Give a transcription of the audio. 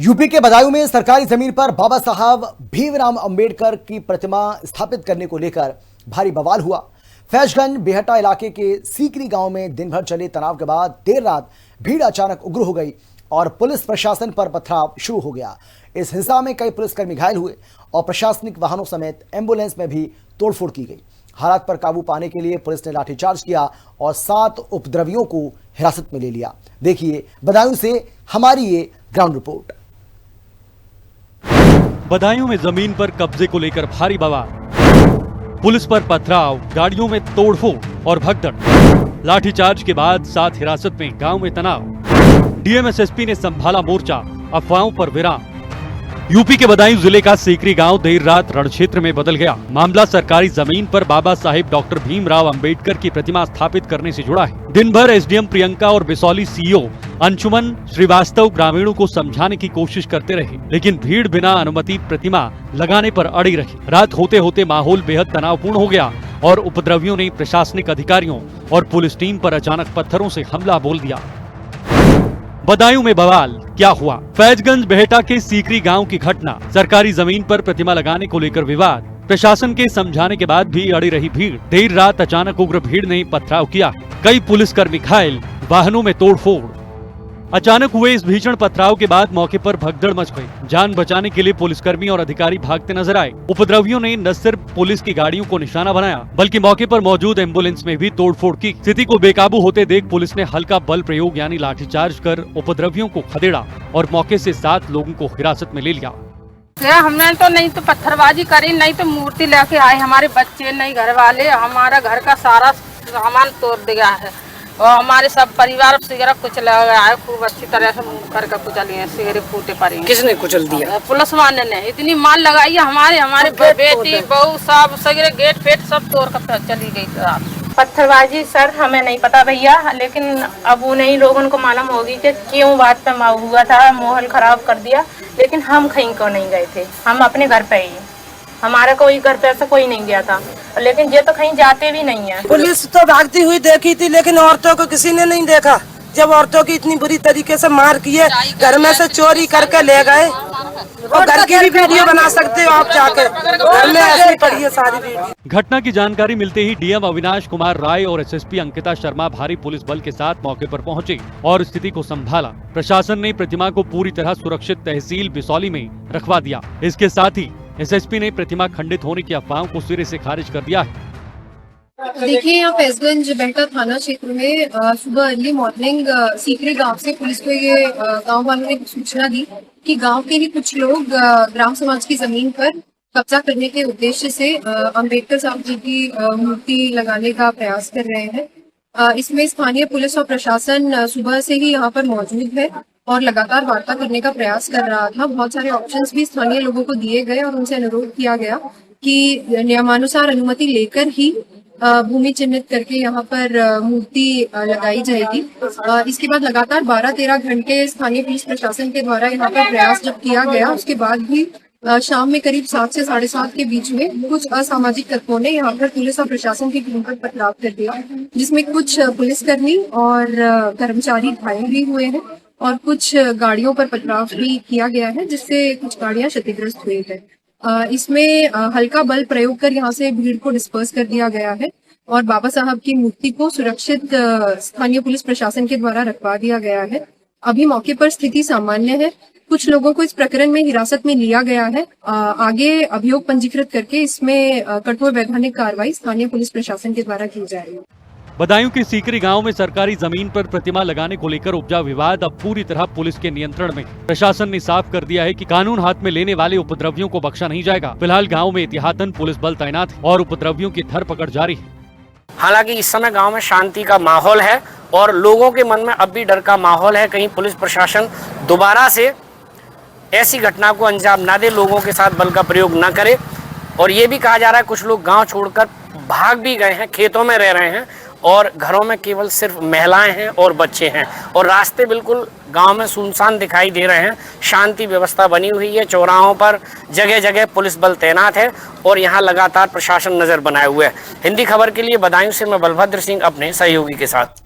UP के बदायूं में सरकारी जमीन पर बाबा साहब भीमराव अंबेडकर की प्रतिमा स्थापित करने को लेकर भारी बवाल हुआ। फैजगंज बेहटा इलाके के सीकरी गांव में दिन भर चले तनाव के बाद देर रात भीड़ अचानक उग्र हो गई और पुलिस प्रशासन पर पथराव शुरू हो गया। इस हिंसा में कई पुलिसकर्मी घायल हुए और प्रशासनिक वाहनों समेत एम्बुलेंस में भी तोड़फोड़ की गई। हालात पर काबू पाने के लिए पुलिस ने लाठीचार्ज किया और 7 उपद्रवियों को हिरासत में ले लिया। देखिए बदायूं से हमारी ये ग्राउंड रिपोर्ट। बदायूं में जमीन पर कब्जे को लेकर भारी बवाल, पुलिस पर पथराव, गाड़ियों में तोड़फोड़ और भगदड़। लाठीचार्ज के बाद 7 हिरासत में, गांव में तनाव। डीएम एसएसपी ने संभाला मोर्चा, अफवाहों पर विराम। यूपी के बदायूं जिले का सीकरी गांव देर रात रणक्षेत्र में बदल गया। मामला सरकारी जमीन पर बाबा साहेब डॉक्टर भीमराव अंबेडकर की प्रतिमा स्थापित करने से जुड़ा है। दिन भर एसडीएम प्रियंका और बिसौली सीईओ अंशुमन श्रीवास्तव ग्रामीणों को समझाने की कोशिश करते रहे, लेकिन भीड़ बिना अनुमति प्रतिमा लगाने पर अड़ी रही। रात होते होते माहौल बेहद तनावपूर्ण हो गया और उपद्रवियों ने प्रशासनिक अधिकारियों और पुलिस टीम पर अचानक पत्थरों से हमला बोल दिया। बदायूं में बवाल, क्या हुआ? फैजगंज बेहटा के सीकरी गांव की घटना। सरकारी जमीन पर प्रतिमा लगाने को लेकर विवाद। प्रशासन के समझाने के बाद भी अड़ी रही भीड़। देर रात अचानक उग्र भीड़ ने पथराव किया। कई पुलिसकर्मी घायल, वाहनों में तोड़फोड़। अचानक हुए इस भीषण पथराव के बाद मौके पर भगदड़ मच गई। जान बचाने के लिए पुलिसकर्मी और अधिकारी भागते नजर आए। उपद्रवियों ने न सिर्फ पुलिस की गाड़ियों को निशाना बनाया, बल्कि मौके पर मौजूद एम्बुलेंस में भी तोड़फोड़ की। स्थिति को बेकाबू होते देख पुलिस ने हल्का बल प्रयोग यानी लाठीचार्ज कर उपद्रवियों को खदेड़ा और मौके से 7 लोगों को हिरासत में ले लिया। हमने तो नहीं तो पत्थरबाजी करी, नहीं तो मूर्ति लेके आए। हमारे बच्चे नहीं, घर वाले, हमारा घर का सारा सामान तोड़ दिया है और हमारे सब परिवार सिगरेट कुचल गया है। खूब अच्छी तरह से करके कुचल गए, सिगरेट फूटे पड़े। किसने कुचल दिया? पुलिस वाले ने। इतनी माल लगाई है, हमारे बेटी बहू सब सिगरेट गेट फेट सब तोड़ कर चली गई। पत्थरबाजी सर हमें नहीं पता भैया, लेकिन अब उन्हीं लोगों को मालूम होगी कि क्यों बात पे हुआ था, माहौल खराब कर दिया। लेकिन हम कहीं को नहीं गए थे, हम अपने घर पे ही। हमारा कोई घर पे ऐसा कोई नहीं गया था, लेकिन ये तो कहीं जाते भी नहीं है। पुलिस तो भागती हुई देखी थी, लेकिन औरतों को किसी ने नहीं देखा। जब औरतों की इतनी बुरी तरीके से मार किए, घर में से चोरी करके ले गए। और घर की भी वीडियो बना सकते हो आप जाके, घर में ऐसी पड़ी है सारी वीडियो। घटना की जानकारी मिलते ही डीएम अविनाश कुमार राय और एसएसपी अंकिता शर्मा भारी पुलिस बल के साथ मौके पर पहुंचे और स्थिति को संभाला। प्रशासन ने प्रतिमा को पूरी तरह सुरक्षित तहसील बिसौली में रखवा दिया। इसके साथ ही एसएसपी ने प्रतिमा खंडित होने की अफवाहों को सिरे से खारिज कर दिया है। देखिए, यहाँ फैजगंज बेहटा थाना क्षेत्र में सुबह अर्ली मॉर्निंग सीकरी गांव से पुलिस को ये गांव वालों ने सूचना दी कि गांव के ही कुछ लोग ग्राम समाज की जमीन पर कब्जा करने के उद्देश्य से अंबेडकर साहब जी की मूर्ति लगाने का प्रयास कर रहे हैं। इसमें स्थानीय पुलिस और प्रशासन सुबह से ही यहाँ पर मौजूद है और लगातार वार्ता करने का प्रयास कर रहा था। बहुत सारे ऑप्शंस भी स्थानीय लोगों को दिए गए और उनसे अनुरोध किया गया कि नियमानुसार अनुमति लेकर ही भूमि चिन्हित करके यहाँ पर मूर्ति लगाई जाएगी। इसके बाद लगातार 12-13 घंटे स्थानीय पुलिस प्रशासन के द्वारा यहाँ पर प्रयास जब किया गया, उसके बाद भी शाम में करीब 7 से 7:30 के बीच में कुछ असामाजिक तत्वों ने यहाँ पर पुलिस और प्रशासन की टीम पर पथराव कर दिया, जिसमें कुछ पुलिसकर्मी और कर्मचारी घायल भी हुए हैं और कुछ गाड़ियों पर पथराव भी किया गया है, जिससे कुछ गाड़ियां क्षतिग्रस्त हुई है। इसमें हल्का बल प्रयोग कर यहाँ से भीड़ को डिस्पर्स कर दिया गया है और बाबा साहब की मूर्ति को सुरक्षित स्थानीय पुलिस प्रशासन के द्वारा रखवा दिया गया है। अभी मौके पर स्थिति सामान्य है। कुछ लोगों को इस प्रकरण में हिरासत में लिया गया है। आगे अभियोग पंजीकृत करके इसमें कठोर वैधानिक कार्रवाई स्थानीय पुलिस प्रशासन के द्वारा की जाएगी। बदायूं के सीकरी गांव में सरकारी जमीन पर प्रतिमा लगाने को लेकर उपजा विवाद अब पूरी तरह पुलिस के नियंत्रण में। प्रशासन ने साफ कर दिया है कि कानून हाथ में लेने वाले उपद्रवियों को बख्शा नहीं जाएगा। फिलहाल गांव में एहतियातन पुलिस बल तैनात है और उपद्रवियों की धरपकड़ जारी है। हालांकि इस समय गांव में शांति का माहौल है और लोगों के मन में अब भी डर का माहौल है, कहीं पुलिस प्रशासन दोबारा से ऐसी घटना को अंजाम न दे, लोगों के साथ बल का प्रयोग न करे। और ये भी कहा जा रहा है कुछ लोग गाँव छोड़कर भाग भी गए हैं, खेतों में रह रहे हैं और घरों में केवल सिर्फ महिलाएं हैं और बच्चे हैं और रास्ते बिल्कुल गांव में सुनसान दिखाई दे रहे हैं। शांति व्यवस्था बनी हुई है, चौराहों पर जगह जगह पुलिस बल तैनात है और यहां लगातार प्रशासन नजर बनाए हुए है। हिंदी खबर के लिए बदायूं से मैं बलभद्र सिंह अपने सहयोगी के साथ।